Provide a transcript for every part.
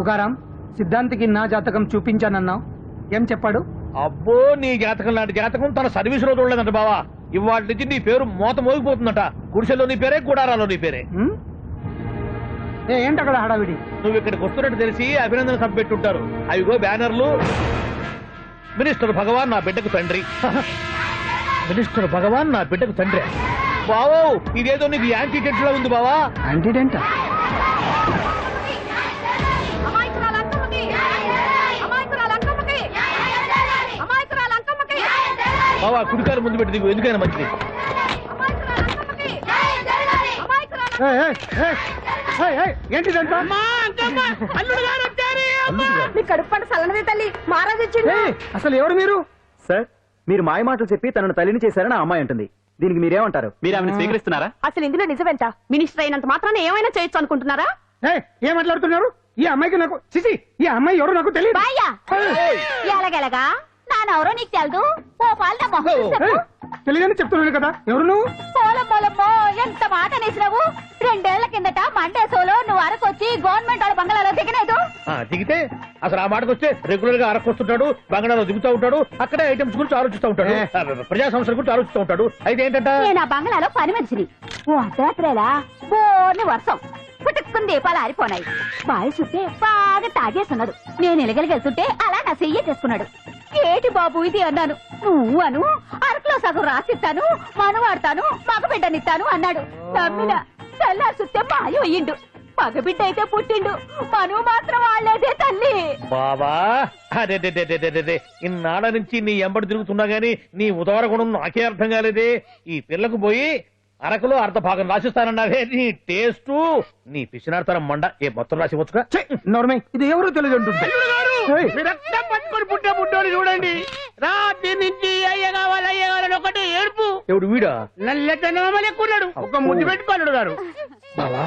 తుకారాం, సిద్ధాంతికి నా జాతకం చూపించానన్నావు, ఏం చెప్పాడు? అబ్బో, నీ జాతకం లాంటి జాతకం తన సర్వీస్ లో చూడలేదంట బావా. ఇవాళ నుంచి నీ పేరు మోత మోగిపోతుందట. గుడిసెలో నీ పేరే, గుడారాలో నీ పేరే. ఏంటి అక్కడ హడావిడి? నువ్వు ఇక్కడికి వస్తున్నట్టు తెలిసి అభినందన సభ పెట్టుంటారు. అవిగో బ్యానర్లు. మినిస్టర్ భగవాన్ నా బిడ్డకు తండ్రి. మినిస్టర్ భగవాన్ నా బిడ్డకు తండ్రి. బావో, ఇదేదో నీకు యాంటీటెంట్ లా ఉంది బావా. యాంటీటెంట్? బావా, కుడికారు ముందు పెట్టి దిగు, ఎందుకైనా మంచిది. అసలు ఎవరు మీరు? సార్, మీరు మాయ మాటలు చెప్పి తనను తల్లిని చేశారని ఆ అమ్మాయి అంటుంది. దీనికి మీరేమంటారు? మీరు ఆమెను స్వీకరిస్తున్నారా? అసలు ఇందులో నిజమేంట? మినిస్టర్ అయినంత మాత్రాన్ని ఏమైనా చేయొచ్చు అనుకుంటున్నారా? ఏం మాట్లాడుతున్నారు? ఈ అమ్మాయికి నాకు చిచి, ఈ అమ్మాయి ఎవరు నాకు తెలియదు. ఎలాగెలగా నానెవరో నీకు తెలదు. ఓ పాలు తెలియదని చెప్తున్నాను కదా. ఎవరు నువ్వు? పోలమ్మో, ఎంత మాట అనేసినావు. 2 ఏళ్ల కిందట మండే సోలో నువ్వు అరకొచ్చి గవర్నమెంట్ వాళ్ళ బంగాళాలో దిగలేదు. దిగితే అసలు ఆ మాటకు వస్తే రెగ్యులర్ గా అరకొస్తుంటాడు, బంగాళాలో దిగుతూ ఉంటాడు, అక్కడే ఐటమ్స్ గురించి ఆలోచిస్తూ ఉంటాడు, ప్రజా సంస్థల గురించి ఆలోచిస్తూ ఉంటాడు. అయితే ఏంటంటే నేను ఆ బంగాళాలో పని మనిషిని. ఓ అర్ధరాత్రేలా బోర్ని వర్షం పుట్టుకుని దీపాలు ఆరిపోనాయి. బావి చుట్టే బాగా తాగేస్తున్నాడు. నేను ఎలగలిగెళ్తుంటే అలా నా చెయ్యి చేసుకున్నాడు. ఏటి బాబు ఇది అన్నాను. నువ్వు అను, అరకులో సగం రాసిస్తాను, మనవాడతాను, మగబిడ్డనిస్తాను అన్నాడు. నమ్మిన తెల్లారి చూస్తే మాయం అయ్యిండు. మగబిడ్డ అయితే పుట్టిండు, మనువు మాత్రం వాళ్ళేదే తల్లి. బాబా, అదే ఇన్నాళ్ళ నుంచి నీ ఎంబడి తిరుగుతున్నా గానీ నీ ఉదార గుణం నాకే అర్థం కాలేదే. ఈ పిల్లకు పోయి అరకులో అర్ధ భాగం రాసిస్తానన్నావే. నీ టేస్ట్, నీ పిచ్చినాడతనం మండ. ఏ మొత్తం రాసి వచ్చుగా. ఇది ఎవరో తెలియదు అంటుంది. పుట్టే పుట్టోని చూడండి. రాత్రి నుంచి అయ్య కావాలని ఒకటి ఏడుపు. ఎవడు వీడా? నల్లెక్కున్నాడు. ఒక ముద్దు పెట్టుకోలేడు గారు. బావా,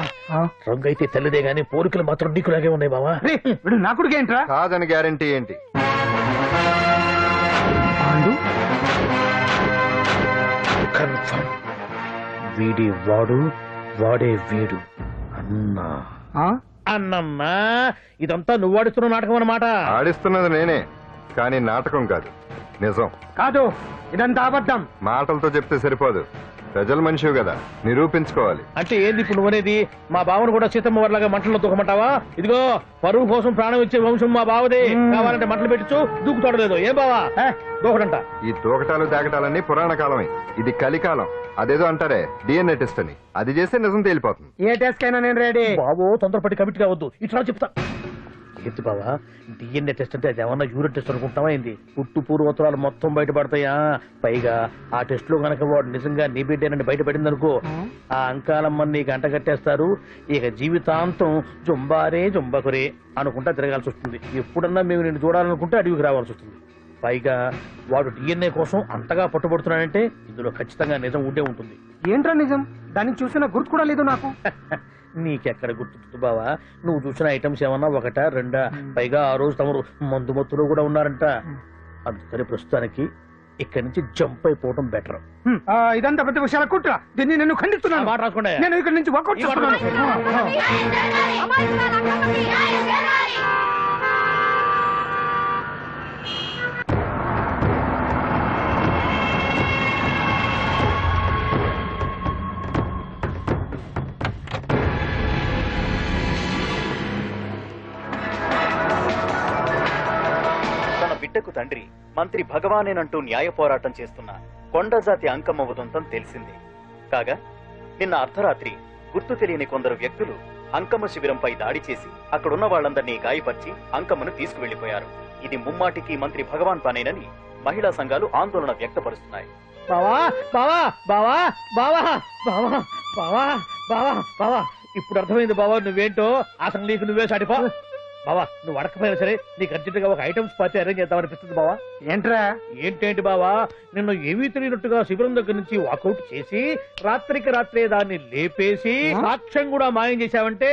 రంగు అయితే తెల్లదే గానీ పోలికలు మాత్రం నీకులాగే ఉన్నాయి బావా. వీడు నా కొడుకు ఏంట్రా? కాదని గ్యారంటీ ఏంటి? కన్ఫర్మ్. వీడి వాడు, వాడే వీడు. అన్నా అన్నమ్మా, ఇదంతా నువ్వు ఆడిస్తున్న నాటకం అన్నమాట. ఆడిస్తున్నది నేనే, కానీ నాటకం కాదు, నిజం. కాదు, ఇదంతా అబద్ధం. మాటలతో చెప్తే సరిపోదు, ప్రజల మనిషివి కదా, నిరూపించుకోవాలి. అంటే ఏంది ఇప్పుడు నువ్వనేది? మా బావను కూడా సీతమ్మ వారిలాగా మంటల్లో దూకమంటావా? ఇదిగో, పరువు కోసం ప్రాణం ఇచ్చే వంశం మా బావదే. కావాలంటే మంటలు పెట్టచ్చు, దూకుతాడలేదు. ఏం బావా దూకడంట? ఈ దూకటాలు దాకటాలన్నీ పురాణ కాలమే, ఇది కలికాలం. అదేదో అంటారే డిఎన్ఏ టెస్ట్ అని, అది చేస్తే నిజం తేలిపోతుంది. ఏ టెస్ట్ కైనా నేను రెడీ. బాబో, తొందరపడి కమిట్ కావద్దు. ఇట్లా చెప్తా. ఏంటి బావా, డిఎన్ఏ టెస్ట్ అంటే అది ఏమన్నా యూరిన్ టెస్ట్ అనుకుంటావా ఏంది? పుట్టు పూర్వోత్తరాలు మొత్తం బయటపడతాయా? పైగా ఆ టెస్ట్ లో గనక వాడు నిజంగా నీ బిడ్డేనని బయటపడింది అనుకో, ఆ అంకాలమ్మని నీకు అంట కట్టేస్తారు. ఇక జీవితాంతం జుంబారే జుంబకురే అనుకుంటా తిరగాల్సి వస్తుంది. ఎప్పుడన్నా మేము నిన్ను చూడాలనుకుంటే అడవికి రావాల్సి వస్తుంది. పైగా వాడు డిఎన్ఏ కోసం అంతగా పట్టుబడుతున్నాడంటే ఇందులో ఖచ్చితంగా నిజం ఉండే ఉంటుంది. ఏంట్రా నిజం? దాన్ని చూసిన గుర్తు కూడా లేదు నాకు. నీకెక్కడ గుర్తుంది బావా? నువ్వు చూసిన ఐటమ్స్ ఏమన్నా ఒకటా రెండా? పైగా ఆ రోజు తమరు మందు మత్తులో కూడా ఉన్నారంట. అందుకని ప్రస్తుతానికి ఇక్కడి నుంచి జంప్ అయిపోవడం బెటర్. ఇదంతా పెద్ద విషయాల కుట్ర. దీన్ని నేను ఖండిస్తున్నాను. మాట రాసుకుంటా. నేను ఇక్కడి నుంచి వర్కౌట్ చేస్తున్నాను. బిడ్డకు తండ్రి మంత్రి భగవానేనంటూ న్యాయ పోరాటం చేస్తున్న కొండజాతి అంకమ్మ ఉదంతం తెలిసింది. కాగా నిన్న అర్ధరాత్రి గుర్తు తెలియని కొందరు వ్యక్తులు అంకమ్మ శిబిరంపై దాడి చేసి అక్కడున్న వాళ్లందరినీ గాయపరిచి అంకమ్మను తీసుకువెళ్లిపోయారు. ఇది ముమ్మాటికి మంత్రి భగవాన్ పనేనని మహిళా సంఘాలు ఆందోళన వ్యక్తపరుస్తున్నాయి. బావా బావా బావా బావా బావా బావా బావా బావా ఇప్పుడు అర్థమైంది బావా నువ్వేంటో. అసలు నీకు నువ్వే సాటిపో బావా. నువ్వు అడకపోయినా సరే నీకు అర్జెంట్ గా ఒక ఐటమ్స్ పార్టీ అరేంజ్ చేద్దామనిపిస్తుంది బావా. ఏంట్రా? ఏంటేంటి బావా, నిన్ను ఏమీ తెలియనట్టుగా శిబిరం దగ్గర నుంచి వాకౌట్ చేసి రాత్రికి రాత్రే దాన్ని లేపేసి సాక్ష్యం కూడా మాయం చేశావంటే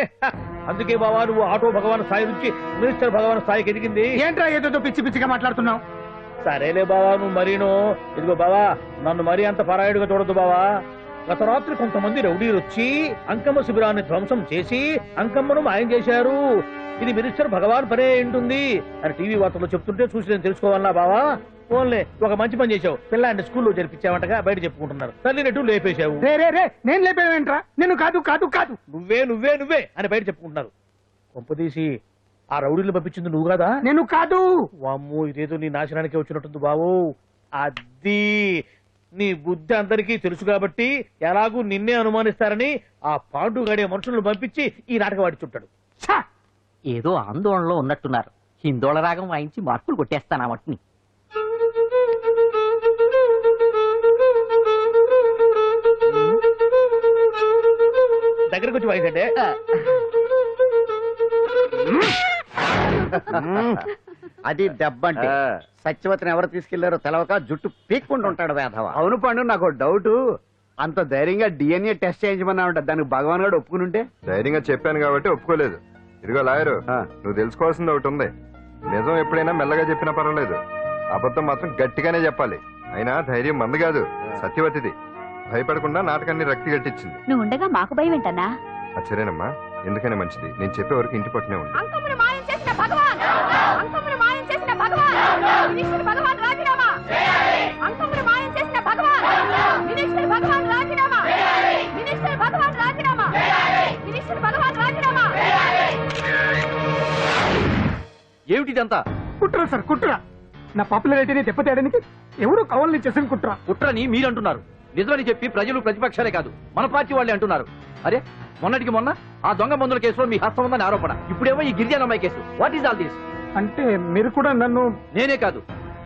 అందుకే బావా నువ్వు ఆటో భగవాన్ స్థాయి నుంచి మినిస్టర్ భగవాన్ స్థాయికి ఎదిగింది. ఏంట్రా ఏదో పిచ్చి పిచ్చిగా మాట్లాడుతున్నావు? సరేలే బావా, నువ్వు మరీను. ఇదిగో బావా, నన్ను మరీ అంత పరాయుడుగా చూడద్దు బావా. గత రాత్రి కొంతమంది రౌడీలు వచ్చి అంకమ్మ శిబిరాన్ని ధ్వంసం చేసి అంకమ్మను మాయం చేశారు. ఇది మినిస్టర్ భగవాన్ పనే ఉంటుంది అని టీవీ వార్తల్లో చెప్తుంటే చూసి నేను తెలుసుకోవాలా బావా? ఓన్లే ఒక మంచి పని చేశావు, పిల్లాన్ని స్కూల్లో జరిపించావంటగా బయట చెప్పుకుంటున్నారు. తల్లినట్టు లేపేశావు. రే రే రే నేను లేపేవేంట్రా? నేను కాదు కాదు కాదు. నువ్వే నువ్వే నువ్వే అని బయట చెప్పుకుంటున్నారు. కొంపదీసి ఆ రౌడీలు పంపించింది నువ్వు కాదా? నేను కాదు. వామ్మో, ఇదేదో నీ నాశనానికి వచ్చినట్టుంది బావు. అది నీ బుద్ధి అందరికీ తెలుసు కాబట్టి ఎలాగూ నిన్నే అనుమానిస్తారని ఆ పాండు గడే మనుషులను పంపించి ఈ నాటకం ఆడిచుంటాడు. ఛా! ఏదో ఆందోళనలో ఉన్నట్టున్నారు. హిందోళ రాగం వాయించి మార్కులు కొట్టేస్తాను ఆ మట్టిని. దగ్గరకు వచ్చి వాయించండి. అది దెబ్బంటే సత్యవతిని ఎవరు తీసుకెళ్లారో తెలవక జుట్టు పీక్కుంటూ ఉంటాడు వేధవ. అవును పండు, నాకు డౌట్. అంత ధైర్యంగా డిఎన్ఏ టెస్ట్ చేయించమన్నా ఉంటా, దానికి భగవాన్ గారు ఒప్పుకుని ఉంటే. ధైర్యంగా చెప్పాను కాబట్టి ఒప్పుకోలేదు. ఇదిగో లాయరు, నువ్వు తెలుసుకోవాల్సింది ఒకటి ఉంది. నిజం ఎప్పుడైనా మెల్లగా చెప్పినా పర్వాలేదు, అబద్ధం మాత్రం గట్టిగానే చెప్పాలి. అయినా ధైర్యం మంది కాదు, సత్యవతిది. భయపడకుండా నాటకాన్ని రక్తి గట్టించింది. నువ్వు ఉండగా మాకు భయం ఏంటన్నా? సరేనమ్మా, ఎందుకనే మంచిది. నేను చెప్పే వరకు ఇంటి పట్టునే ఉంది. అంకమ్మను మాయం చేసిన భగవాన్! అంకమ్మను మాయం చేసిన భగవాన్! మినిస్టర్ భగవాన్ రాజీనామా! అంకమ్మను మాయం చేసిన భగవాన్! మినిస్టర్ భగవాన్ రాజీనామా! మినిస్టర్ భగవాన్ రాజీనామా! మినిస్టర్ భగవాన్ రాజీనామా! ఏమిటిదంతా? కుట్ర సార్, కుట్ర. నా పాపులారిటీని దెబ్బతేయడానికి ఎవరు కావాలని చేసిన కుట్ర. కుట్రని మీరంటున్నారు. నిజమని చెప్పి ప్రజలు ప్రతిపక్షాలే కాదు, మన పార్టీ వాళ్ళే అంటున్నారు. అరే, మొన్నటికి మొన్న ఆ దొంగ మందుల కేసులో మీ హస్తం ఉందని ఆరోపణ, ఇప్పుడేమో ఈ గిరిజన అమ్మాయి case. What is all this? అంటే మీరు కూడా నన్ను... నేనే కాదు,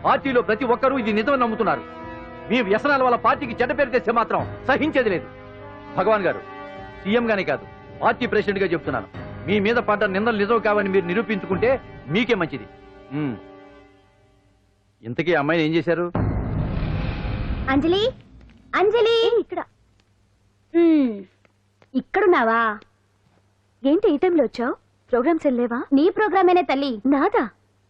పార్టీలో ప్రతి ఒక్కరూ ఇది నిజమని నమ్ముతున్నారు. మీ వ్యసనాల వల్ల పార్టీకి చెడ్డ పేరు తెస్తే మాత్రం సహించేది లేదు. భగవాన్ గారు, సీఎం గానే కాదు, పార్టీ ప్రెసిడెంట్ గా చెప్తున్నాను, మీ మీద పడ్డ నిందలు నిజం కావని మీరు నిరూపించుకుంటే మీకే మంచిది. ఇంతకీ అమ్మాయిని ఏం చేశారు? అంజలి, అంజలి, ఇక్కడ ఇక్కడున్నావా? ఏంటి ఈ టైంలో వచ్చావు? ప్రోగ్రామ్స్ వెళ్ళేవా? నీ ప్రోగ్రామేనే తల్లి. నాదా?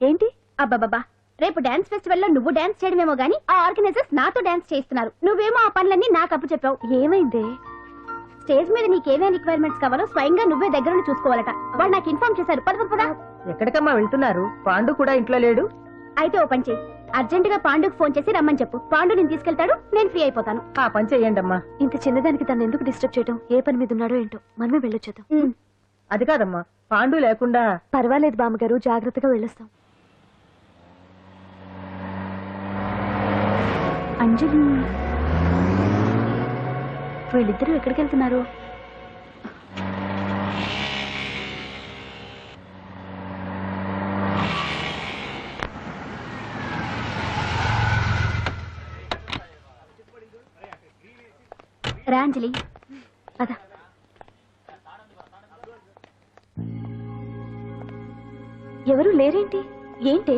ఏంటి? అబ్బాబాబా, రేపు డాన్స్ ఫెస్టివల్ లో నువ్వు డాన్స్ చేయడమేమో గానీ ఆ ఆర్గనైజర్స్ నాతో డాన్స్ చేస్తున్నారు. నువ్వేమో ఆ పనులన్నీ నాకు అప్పు చెప్పావు. ఏమైంది? స్టేజ్ మీద నీకేమేం రిక్వైర్మెంట్స్ కావాలో స్వయంగా నువ్వే దగ్గర చూసుకోవాలట. వాళ్ళు నాకు ఇన్ఫార్మ్ చేశారు. పద పద. ఎక్కడికమ్మా వెళ్తున్నారు? పాండు కూడా ఇంట్లో లేడు. అయితే ఓ పని చేయి, అర్జెంట్ గా పాండుకు ఫోన్ చేసి రమ్మని చెప్పు. పాండు నేను తీసుకెళ్తాడు, నేను ఫ్రీ అయిపోతాను. ఆ పని చెయ్యండి అమ్మా. ఇంత చిన్నదానికి తను ఎందుకు డిస్టర్బ్ చేయడం? ఏ పని మీద ఉన్నాడో ఏంటో, మనమే వెళ్ళొచ్చేద్దాం. అది కాదమ్మా, పాండు లేకుండా. పర్వాలేదు బామ్మగారు, జాగ్రత్తగా వెళ్ళొస్తాం. అంజలి, వీళ్ళిద్దరూ ఎక్కడికి వెళ్తున్నారు? రా అంజలి, అదా. ఎవరు లేరేంటి? ఏంటి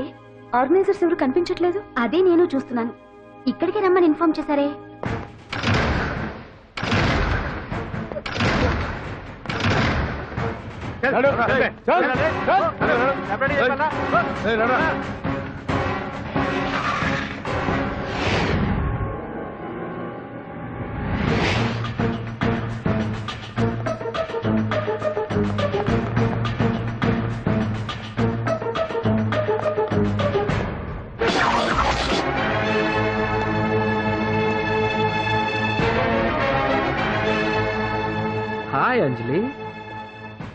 ఆర్గనైజర్స్ ఎవరు కనిపించట్లేదు? అదే నేను చూస్తున్నాను. ఇక్కడికే రమ్మని ఇన్ఫార్మ్ చేశారే. హాయ్ అంజలి,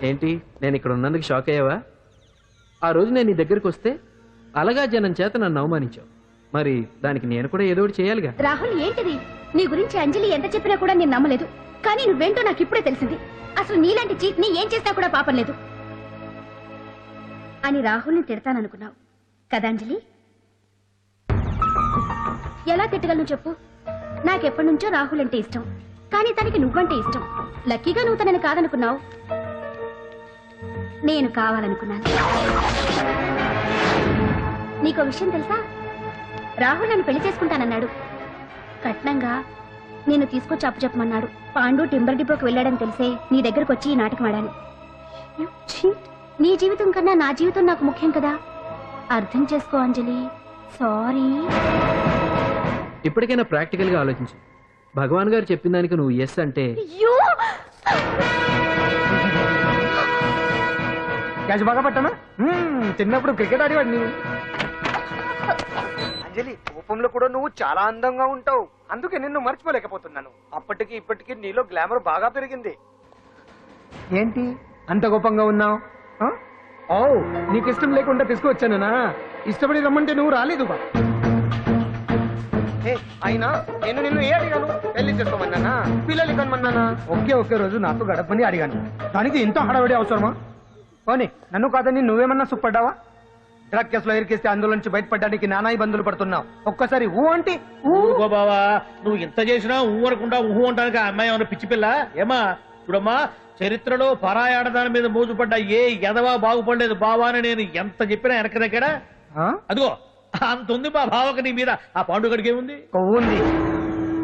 ఏంటి నేను ఇక్కడ ఉన్నందుకు షాక్ అయ్యావా? ఆ రోజు నేను నీ దగ్గరికి వస్తే అలగా జనం చేత నన్ను అవమానించావు. మరి దానికి నేను కూడా ఏదో ఒకటి చేయాలిగా. రాహుల్, ఏంటిది? నీ గురించి అంజలి ఎంత చెప్పినా కూడా నేను నమ్మలేదు. కానీ నువ్వేంటో నాకు ఇప్పుడే తెలిసింది. అసలు నీలాంటి చీట్ ని ఏం చేసినా కూడా పాపం లేదు అని రాహుల్ని తిడతాననుకున్నావు కదా అంజలి? ఎలా తిట్టగలను చెప్పు? నాకెప్పటి నుంచో రాహుల్ అంటే ఇష్టం, కానీ తనకి నువ్వంటే ఇష్టం. లక్కీగా నువ్వు తనని కాదనుకున్నావు, నేను కావాలనుకున్నాను. నీకో విషయం తెలుసా? రాహుల్ నన్ను పెళ్లి చేసుకుంటానన్నాడు. కట్నంగా నేను తీసుకొచ్చి అప్పు చెప్పమన్నాడు. పాండు టింబర్ డిపోకి వెళ్ళాడని తెలిసే నీ దగ్గరకు వచ్చి ఈ నాటకం ఆడాను. నీ జీవితం కన్నా నా జీవితం నాకు ముఖ్యం కదా, అర్థం చేసుకో అంజలి. సారీ. ఇప్పటికైనా ప్రాక్టికల్ గా ఆలోచించు. భగవాన్ గారు చెప్పిన దానికి నువ్వు ఎస్ అంటే అయ్యో! క్యాష్ బాగా పట్టానా చిన్నప్పుడు క్రికెట్ ఆడేవాడిని. అంజలి, కోపంలో కూడా నువ్వు చాలా అందంగా ఉంటావు, అందుకే నిన్ను మర్చిపోలేకపోతున్నాను. అప్పటికి ఇప్పటికి నీలో గ్లామర్ బాగా పెరిగింది. ఏంటి అంత కోపంగా ఉన్నావు? ఓ, నీకు ఇష్టం లేకుండా తీసుకువచ్చానా? ఇష్టపడి రమ్మంటే నువ్వు రాలేదు బా. అయినా నేను నిన్ను ఏ అడిగాను? పెళ్లి చేసుకోమన్నానా, పిల్లలు కనమన్నానా? ఒకే రోజు నాతో గడపని అడిగాను, దానికి ఇంత హడావిడి అవసరమా? పోనీ నన్ను కాదని నువ్వేమన్నా సుప్పడ్డావా? డ్రగ్ కేసులో ఇరికిస్తే అందులో నుంచి బయటపడడానికి నానా ఇబ్బందులు పడుతున్నావు. ఒక్కసారి ఊ అంటే ఊరుకో బావా, నువ్వు ఎంత చేసినా ఊరకుండా ఊహు అంటానికి ఆ అమ్మాయి ఏమన్నా పిచ్చి పిల్ల ఏమా? చూడమ్మా, చరిత్రలో పరాయాడదాని మీద మోజుపడ్డ ఏ ఎదవా బాగుపడలేదు బావా అని నేను ఎంత చెప్పినా వెనక దగ్గర అదిగో అంత ఉంది మా బావకి నీ మీద. ఆ పాండుగడికి ఏముంది? ఉంది.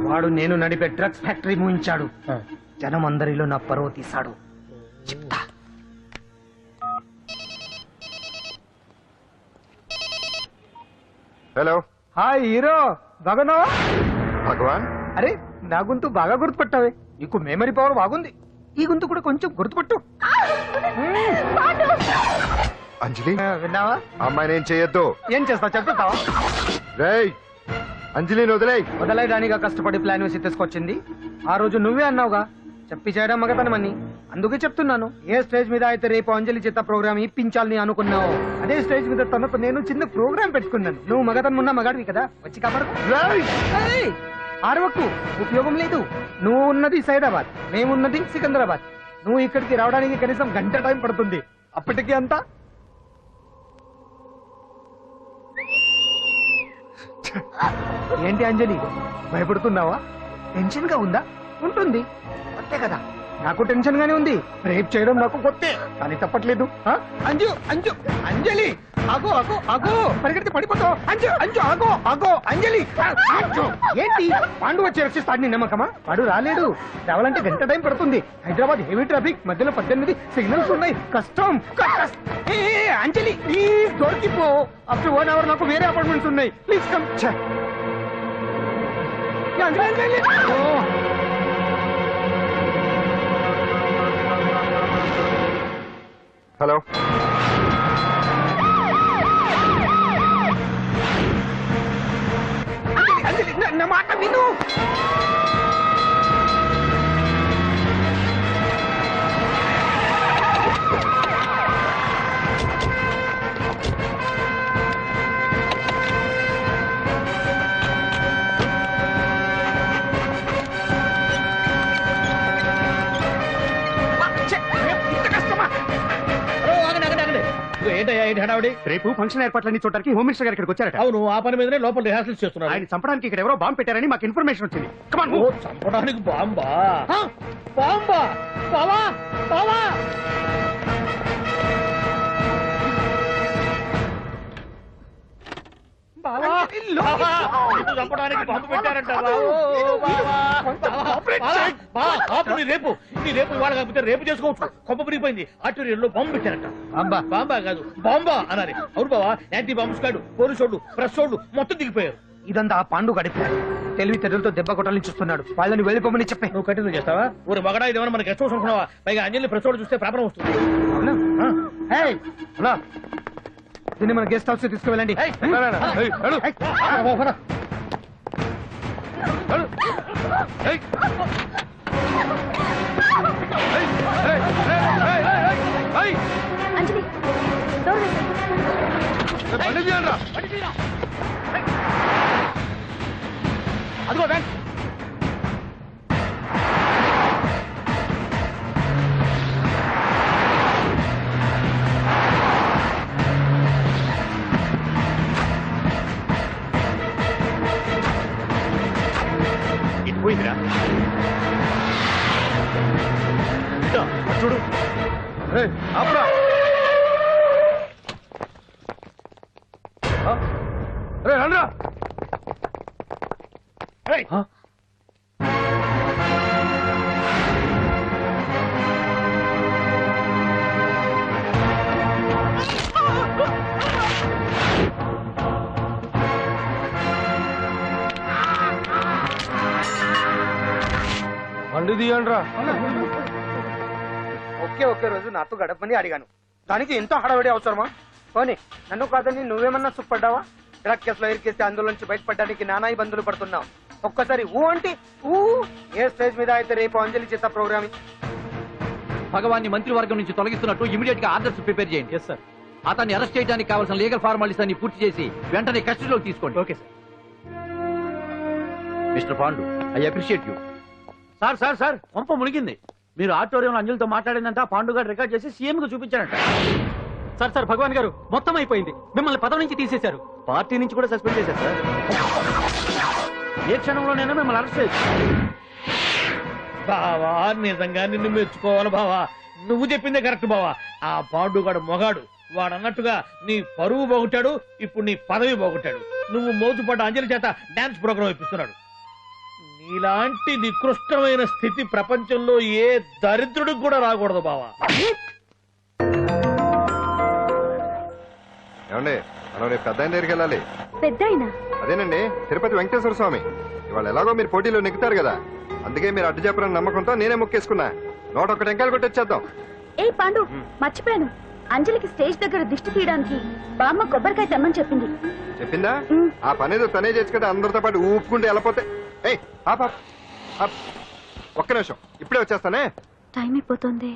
వాడు నేను నడిపే డ్రగ్స్ ఫ్యాక్టరీ మూయించాడు, జనం అందరిలో నా పరువు తీశాడు. చెప్తా. హలో, హాయ్ హీరో, బాగున్నావా? భగవాన్. అరే, నా గొంతు బాగా గుర్తుపట్టావే, నీకు మెమరీ పవర్ బాగుంది. ఈ గొంతు కూడా కొంచెం గుర్తుపట్టు. అంజలి, విన్నావా? అమ్మాయి నేను చేయొద్దు. ఏం చేస్తావు చెప్తావా? రేయ్, అంజలిని వదిలేయ్. వదలైదానిగా కష్టపడి ప్లాన్ వేసి తీసుకొచ్చింది. ఆ రోజు నువ్వే అన్నావుగా చెప్పి చేయడం మగతనమని, అందుకే చెప్తున్నాను. ఏ స్టేజ్ మీద అయితే రేపు అంజలి చేత ప్రోగ్రామ్ ఇప్పించాలని అనుకున్నావు, అదే స్టేజ్ మీద తనకు నేను చిన్న ప్రోగ్రామ్ పెట్టుకున్నాను. నువ్వు మగతనం ఉన్న మగాడివి కదా, వచ్చి కాపాడు. ఆరవకు, ఉపయోగం లేదు. నువ్వు ఉన్నది సైదాబాద్, మేమున్నది సికింద్రాబాద్. నువ్వు ఇక్కడికి రావడానికి కనీసం గంట టైం పడుతుంది. అప్పటికి అంతా ఏంటి అంజలి, భయపడుతున్నావా? టెన్షన్ గా ఉందా? ఉంటుంది, అంతే కదా. నాకు టెన్షన్ గానే ఉంది. రేప్ చేయడం నాకు కొత్తే, కానీ తప్పట్లేదు. అంజు అంజు అంజలి, ఆగో ఆగో ఆగో, పరిగెడితే పడిపోతావు. అంజు అంజు ఆగో ఆగో, అంజలి అంజు. ఏంటి పాండు వచ్చి రక్షిస్తాడు నీ నమ్మకమా? వాడు రాలేడు, రావాలంటే గంట టైం పడుతుంది. హైదరాబాద్ హెవీ ట్రాఫిక్, మధ్యలో 18 సిగ్నల్స్ ఉన్నాయి, కష్టం. అంజలి ప్లీజ్ దొరికిపో. అప్పుడు 1 అవర్ నాకు వేరే అపార్ట్మెంట్స్ ఉన్నాయి, ప్లీజ్ కమ్. హలో, నా మాట విను. ఏంటయ్యా ఏంటి హడావుడి? రేపు ఫంక్షన్ ఏర్పాట్లన్నీ చూడడానికి హోమ్ మినిస్టర్ గారు ఇక్కడికి వచ్చారట. అవును, ఆ పని మీదనే లోపల రిహార్సల్స్ చేస్తున్నారు. ఆయన చంపడానికి ఇక్కడ ఎవరో బాంబు పెట్టారని మాకు ఇన్ఫర్మేషన్ వచ్చింది. ఓ, చంపడానికి బాంబా? బాంబా? బావా బావా, చంపడానికి బాంబు పెట్టారంట. రేపు ఇవాళ కాకపోతే రేపు చేసుకోవచ్చు. కొప్ప పిరిగిపోయింది. ఆర్టీరియల్లో బాంబు పెట్టారంట. బాంబా కాదు, బాంబా అనాలి. అవును బావా, యాంటీ బాంబు స్క్వాడ్, పోలీసు వాళ్ళు, ప్రెస్ వాళ్ళు మొత్తం దిగిపోయారు. ఇదంతా ఆ పాండు గడిపారు. తెలివితేటలతో దెబ్బ కొట్టాలని చూస్తున్నాడు. వాళ్ళని వెళ్ళిపోమని చెప్పే. నువ్వు కంటిన్యూ చేస్తావా? ఊరు మగడా ఇదేమన్నా మనకి గెస్ట్ హౌస్ అనుకున్నావా? పైగా అంజలి ప్రెస్ వాళ్ళు చూస్తే ప్రాబ్లం వస్తుంది. దీన్ని మన గెస్ట్ హౌస్ తీసుకువెళ్ళండి. అంజలి, డోర్ వేసేయ్. అదిగో బ్యాంక్. ఇది పోయిందిరా. చూడు, ఆపురా. రండ్రా. బండి తీయండిరా. ఒకే రోజు నాతో గడపని అడిగాను, దానికి ఎంతో హడావిడి అవసరమా? పోనీ నన్ను కాదని నువ్వేమన్నా సుప్పడ్డావా? డ్రగ్ కేసులో ఇరికేస్తే అందులోంచి బయటపడడానికి నానా ఇబ్బందులు పడుతున్నావు. ఒక్కసారి ఊ అంటే ఊ. ఏ స్టేజ్ మీద అయితే రేపు అంజలి చేత ప్రోగ్రామింగ్. భగవాన్ని మంత్రివర్గం నుంచి తొలగిస్తున్నట్టు ఇమీడియట్ గా ఆర్డర్స్ ప్రిపేర్ చేయండి. సార్, అతన్ని అరెస్ట్ చేయడానికి కావాల్సిన లీగల్ ఫార్మాలిటీస్ అన్ని పూర్తి చేసి వెంటనే కస్టడీలోకి తీసుకోండి. Okay sir. Mister Pandu, I appreciate you. Sir sir sir కొంప మునిగింది. మీరు ఆడిటోరియంలో అంజలితో మాట్లాడిందంట పాండు గారు రికార్డ్ చేసి సీఎం కు చూపించారంట. సార్ సార్ భగవాన్ గారు మొత్తం అయిపోయింది. మిమ్మల్ని పదవి నుంచి తీసేశారు. పార్టీ నుంచి కూడా సస్పెండ్ చేశారు సార్. ఏ క్షణంలోనైనా మిమ్మల్ని అరెస్ట్ చేయొచ్చు. బావా నిజంగా నిన్ను మెచ్చుకోవాలి బావా. నువ్వు చెప్పిందే కరెక్ట్ బావా. ఆ పాండుగాడు మొగాడు. వాడు అన్నట్టుగా నీ పరువు పోగొట్టాడు, ఇప్పుడు నీ పదవి పోగొట్టాడు. నువ్వు మోతుపడ్డ అంజలి చేత డాన్స్ ప్రోగ్రాం ఇప్పిస్తున్నాడు. నీలాంటి నికృష్టమైన స్థితి ప్రపంచంలో ఏ దరిద్రుడికి కూడా రాకూడదు బావా. ఏమండి, మనం రేపు పెద్ద ఆయన దగ్గరికి వెళ్ళాలి. పెద్దయినా అదేనండి, తిరుపతి వెంకటేశ్వర స్వామి. ఇవాళ ఎలాగో మీరు పోటీలో నెగ్గుతారు కదా, అందుకే మీరు అడ్డు చెప్పరని నమ్మకంతో నేనే మొక్కేసుకున్నా. 101 టెంకాయలు కొట్టొచ్చేద్దాం. ఏ పాండు, మర్చిపోయాను. అంజలికి స్టేజ్ దగ్గర దిష్టి తీయడానికి బామ్మ కొబ్బరికాయ తెమ్మని చెప్పింది. చెప్పిందా? ఆ పనేదో తనే చేసి కదా అందరితో పాటు ఊపుకుంటూ వెళ్ళపోతే. ఏయ్ పాప, ఒక్క నిమిషం, ఇప్పుడే వచ్చేస్తానే. టైం అయిపోతుంది.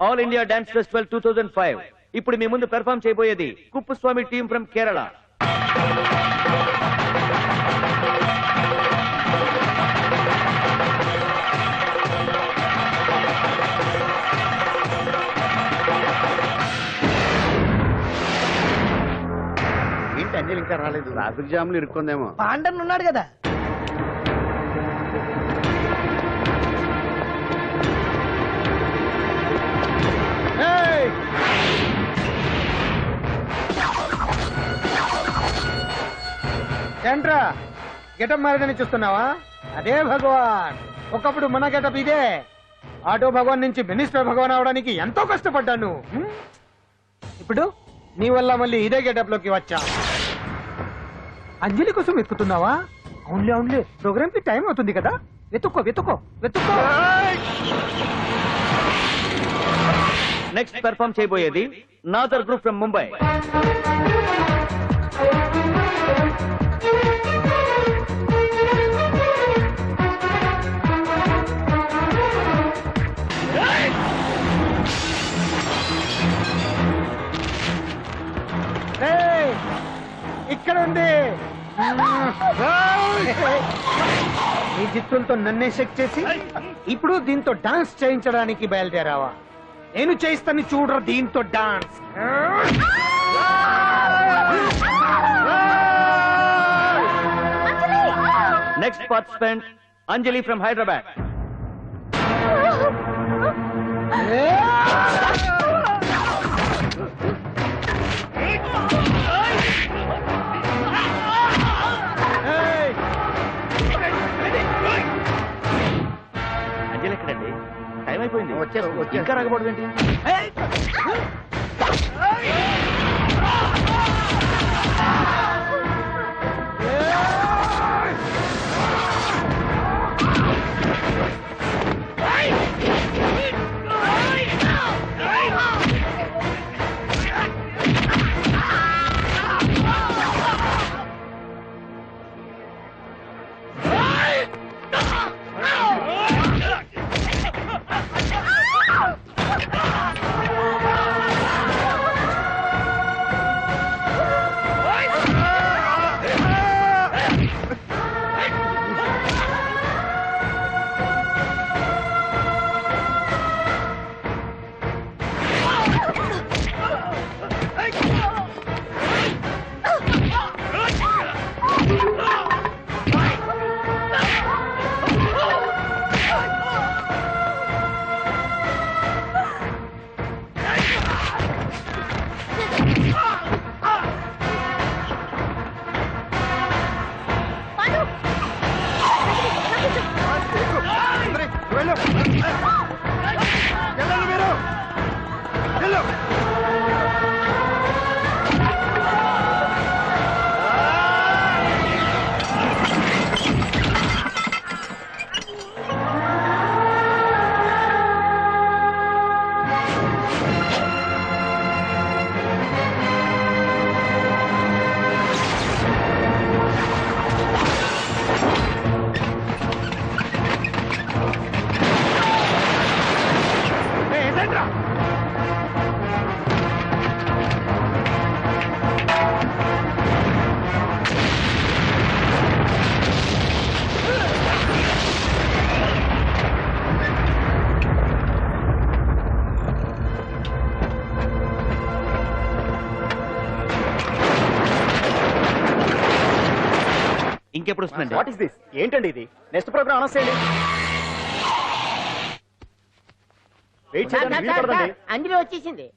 All India dance festival 2005. ఇప్పుడు మీ ముందు పెర్ఫార్మ్ చేయబోయేది కుప్పుస్వామి టీమ్ ఫ్రమ్ కేరళ. ఏంటి అంజలి ఇంకా రాలేదు? ట్రాఫిక్ జామ్ లో ఇరుక్కుందేమో. పాండన్ ఉన్నాడు కదా. ఏంట్రా గెటప్ మారదని చూస్తున్నావా? అదే భగవాన్. ఒకప్పుడు మన గెటప్ ఇదే. ఆటో భగవాన్ నుంచి మినిస్టర్ భగవాన్ అవడానికి ఎంతో కష్టపడ్డాను. ఇప్పుడు నీ వల్ల మళ్ళీ ఇదే గెటప్ లోకి వచ్చా. అంజలి కోసం వెతుకుతున్నావా? అవునులే, ప్రోగ్రామ్ కి టైం అవుతుంది కదా. వెతుక్కో. నెక్స్ట్ పెర్ఫార్మ్ చేయబోయేది నాదర్ గ్రూప్ ఫ్రమ్ ముంబై. ఇక్కడ ఉంది. ఈ జిత్తులతో నన్నే చెక్ చేసి ఇప్పుడు దీంతో డాన్స్ చేయించడానికి బయలుదేరావా? నేను చేయిస్తాను చూడరా దీంతో dance. Next participant Anjali from Hyderabad. Anjali ఎక్కడండి? టైం అయిపోయింది. ఇంకా రాకపోవడం ఏంటి? ఇంకెప్పుడు వస్తుందండి? What is this? ఏంటండి ఇది? నెక్స్ట్ ప్రోగ్రామ్ అనౌన్స్ చేయండి. వెయిట్ చేయడానికి వీలు పడదండి. అంజలి వచ్చేసింది.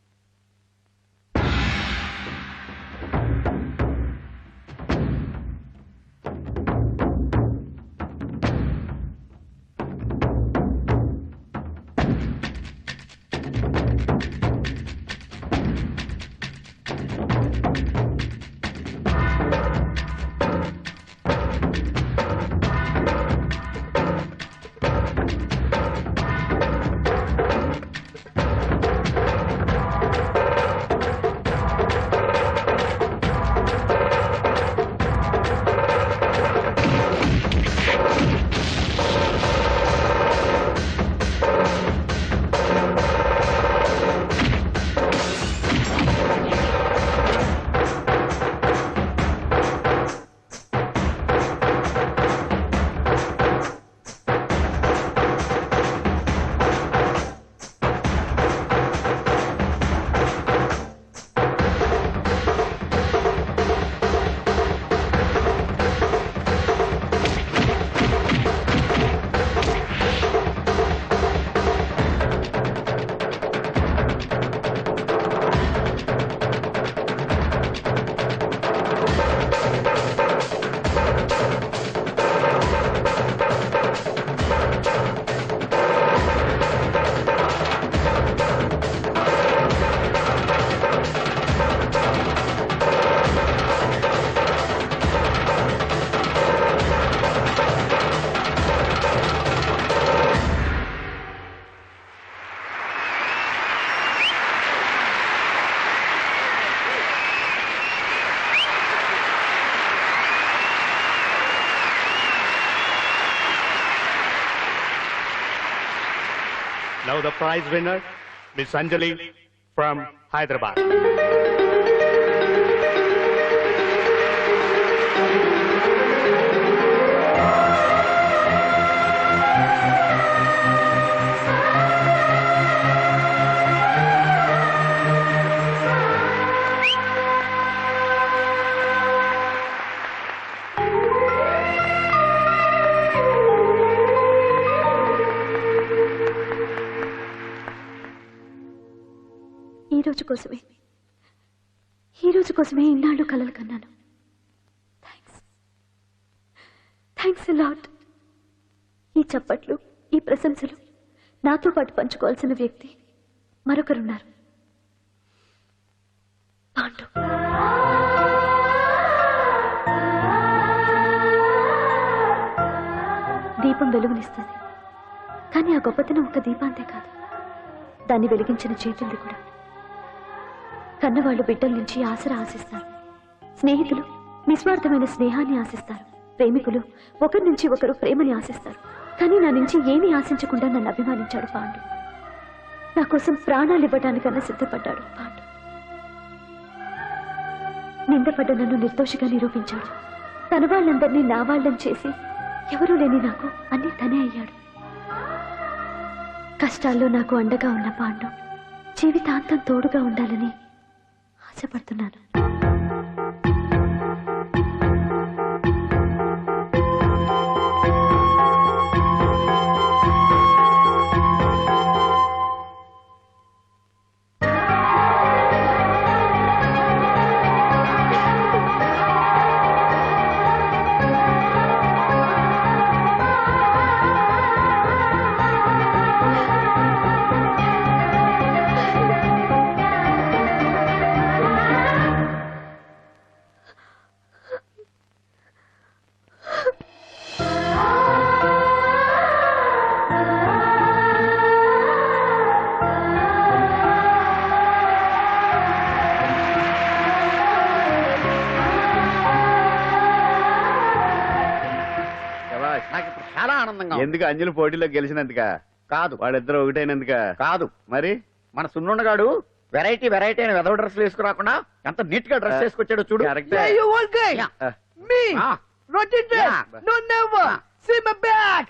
Now the prize winner, Miss Anjali from Hyderabad. ఈ రోజు కోసమే ఇన్నాళ్ళు కలలు కన్నాను. Thanks a lot. ఈ చప్పట్లు, ఈ ప్రశంసలు నాతో పాటు పంచుకోవాల్సిన వ్యక్తి మరొకరున్నారు. పాండు. దీపం వెలుగునిస్తుంది, కానీ ఆ గొప్పతనం ఒక దీపాంతే కాదు, దాన్ని వెలిగించిన చేతుల్ది కూడా. కన్నవాళ్లు బిడ్డల నుంచి ఆసరా ఆశిస్తారు, స్నేహితులు నిస్వార్థమైన స్నేహాన్ని ఆశిస్తారు, ప్రేమికులు ఒకరి నుంచి ఒకరు ప్రేమని ఆశిస్తారు. కానీ నా నుంచి ఏమీ ఆశించకుండా నన్ను అభిమానించాడు పాండు. నా కోసం ప్రాణాలు ఇవ్వడానికన్నా సిద్ధపడ్డాడు పాండు. నిందపడ్డ నన్ను నిర్దోషిగా నిరూపించాడు. తన వాళ్ళందరినీ నా వాళ్ళని చేసి ఎవరూ లేని నాకు అన్నీ తనే అయ్యాడు. కష్టాల్లో నాకు అండగా ఉన్న పాండు జీవితాంతం తోడుగా ఉండాలని ఆశపడుతున్నాను. చాలా ఆనందంగా. ఎందుకు అంజలి పోటీలో గెలిచినందుక? కాదు, వాళ్ళిద్దరు ఒకటైనందుక? కాదు. మరి మన సున్నుండగాడు వెరైటీ వెరైటీ అయిన వెదవ డ్రెస్లు వేసుకురాకుండా ఎంత నీట్ గా డ్రెస్ వేసుకొచ్చాడు చూడు. కరెక్టే. Me, rotted dress, no never, see my back.